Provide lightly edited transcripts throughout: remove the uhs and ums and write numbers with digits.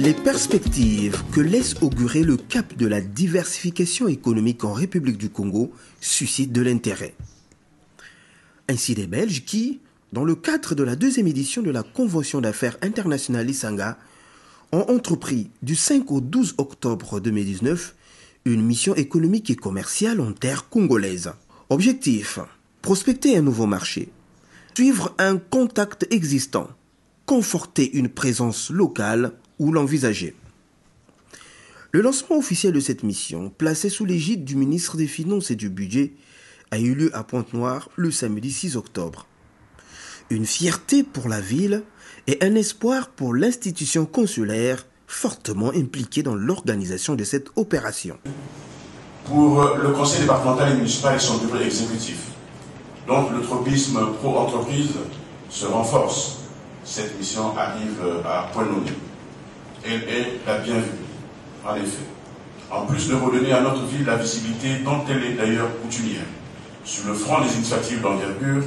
Les perspectives que laisse augurer le cap de la diversification économique en République du Congo suscitent de l'intérêt. Ainsi des Belges qui, dans le cadre de la deuxième édition de la Convention d'affaires internationale Isanga, ont entrepris du 5 au 12 octobre 2019 une mission économique et commerciale en terre congolaise. Objectif, prospecter un nouveau marché, suivre un contact existant, conforter une présence locale ou l'envisager. Le lancement officiel de cette mission, placée sous l'égide du ministre des Finances et du Budget, a eu lieu à Pointe-Noire le samedi 6 octobre. Une fierté pour la ville et un espoir pour l'institution consulaire fortement impliquée dans l'organisation de cette opération. Pour le conseil départemental et municipal et son bureau exécutif, donc le tropisme pro-entreprise se renforce. Cette mission arrive à point nommé. Elle est la bienvenue, en effet. En plus de redonner à notre ville la visibilité dont elle est d'ailleurs coutumière, sur le front des initiatives d'envergure,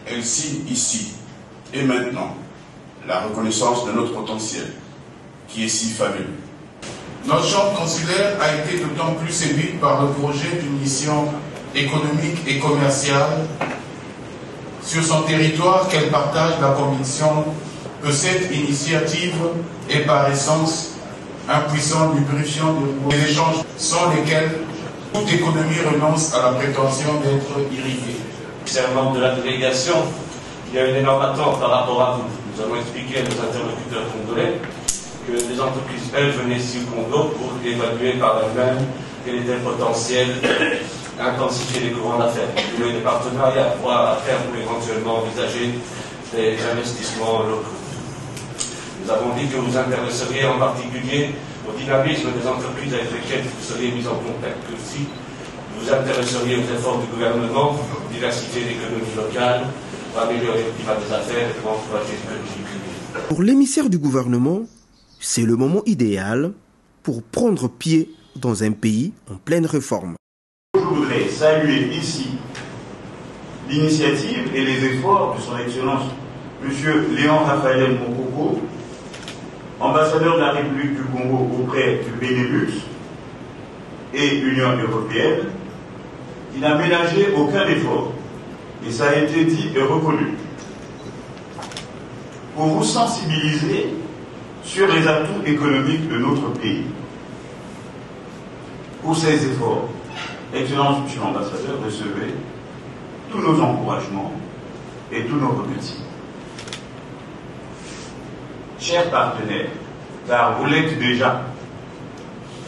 elle signe ici et maintenant la reconnaissance de notre potentiel, qui est si fabuleux. Notre chambre consulaire a été d'autant plus séduite par le projet d'une mission économique et commerciale sur son territoire qu'elle partage la conviction que cette initiative est par essence un puissant lubrifiant des échanges sans lesquels toute économie renonce à la prétention d'être irriguée. Concernant de la délégation, il y a une énorme attente par rapport à vous. Nous avons expliqué à nos interlocuteurs congolais que les entreprises, elles, venaient ici au Congo pour évaluer par elles-mêmes quel était le potentiel, intensifier les courants d'affaires, des partenariats à faire pour éventuellement envisager des investissements locaux. Nous avons dit que vous intéresseriez en particulier au dynamisme des entreprises avec lesquelles vous seriez mis en contact, que aussi vous intéresseriez aux efforts du gouvernement pour diversifier l'économie locale, pour améliorer le climat des affaires et pour encourager l'économie privée. Pour l'émissaire du gouvernement, c'est le moment idéal pour prendre pied dans un pays en pleine réforme. Je voudrais saluer ici l'initiative et les efforts de son Excellence M. Léon Raphaël Mokoko, ambassadeur de la République du Congo auprès du Benelux et Union européenne, qui n'a ménagé aucun effort, et ça a été dit et reconnu, pour vous sensibiliser sur les atouts économiques de notre pays. Pour ces efforts, Excellence M. l'ambassadeur, recevez tous nos encouragements et tous nos remerciements. Chers partenaires, car vous l'êtes déjà,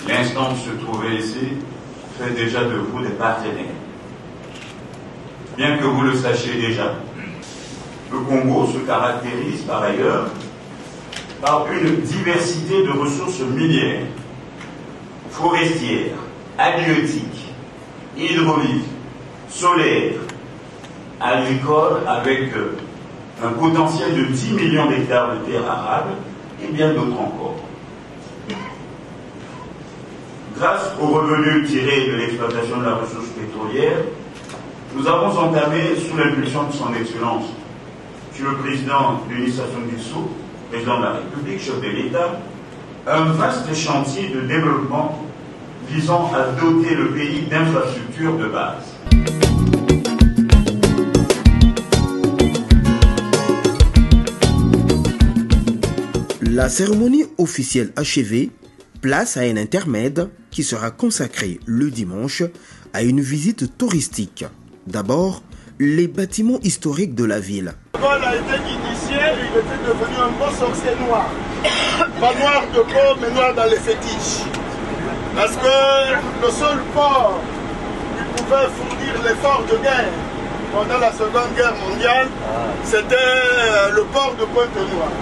l'instant de se trouver ici fait déjà de vous des partenaires. Bien que vous le sachiez déjà, le Congo se caractérise par ailleurs par une diversité de ressources minières, forestières, halieutiques, hydrauliques, solaires, agricoles avec un potentiel de 10 millions d'hectares de terres arables et bien d'autres encore. Grâce aux revenus tirés de l'exploitation de la ressource pétrolière, nous avons entamé, sous l'impulsion de son Excellence, M. le Président de l'administration du Sud, Président de la République, chef de l'État, un vaste chantier de développement visant à doter le pays d'infrastructures de base. La cérémonie officielle achevée, place à un intermède qui sera consacré le dimanche à une visite touristique. D'abord, les bâtiments historiques de la ville. Quand il a été initié, il était devenu un beau sorcier noir. Pas noir de peau, mais noir dans les fétiches. Parce que le seul port qui pouvait fournir l'effort de guerre pendant la Seconde Guerre mondiale, c'était le port de Pointe-Noire.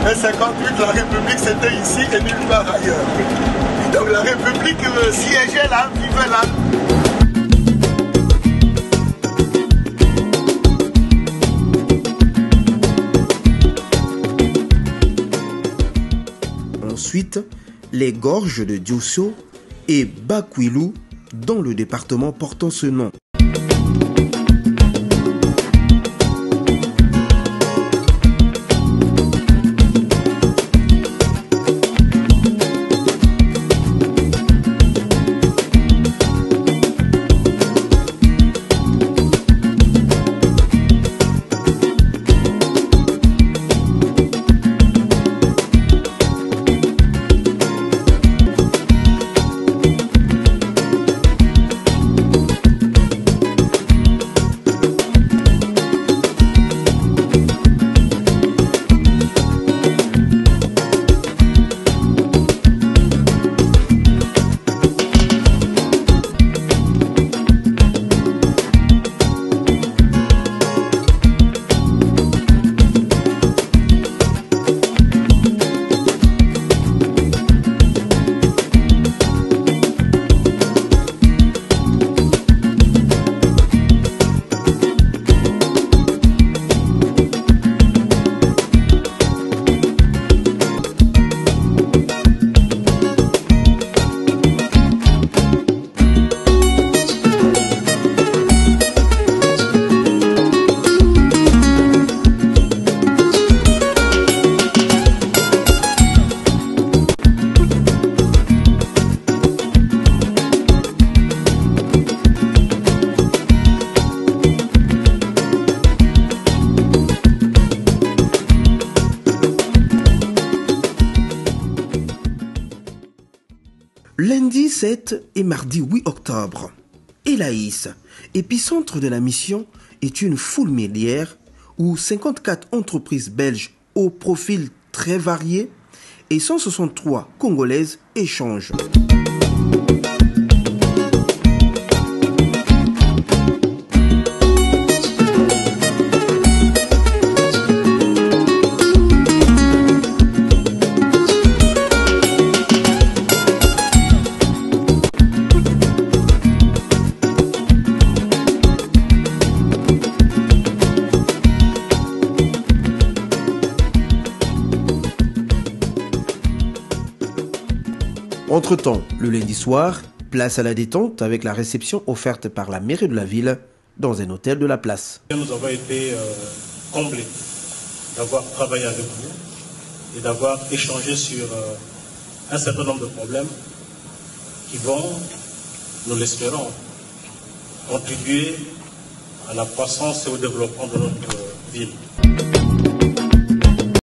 En 58, la République c'était ici et nulle part ailleurs. Donc la République siégeait là, vivait là. Ensuite, les gorges de Diosso et Bakwilou dans le département portant ce nom. 7 et mardi 8 octobre. Elaïs, épicentre de la mission, est une foule millière où 54 entreprises belges au profil très varié et 163 congolaises échangent. Entre-temps, le lundi soir, place à la détente avec la réception offerte par la mairie de la ville dans un hôtel de la place. Nous avons été comblés d'avoir travaillé avec vous et d'avoir échangé sur un certain nombre de problèmes qui vont, nous l'espérons, contribuer à la croissance et au développement de notre ville.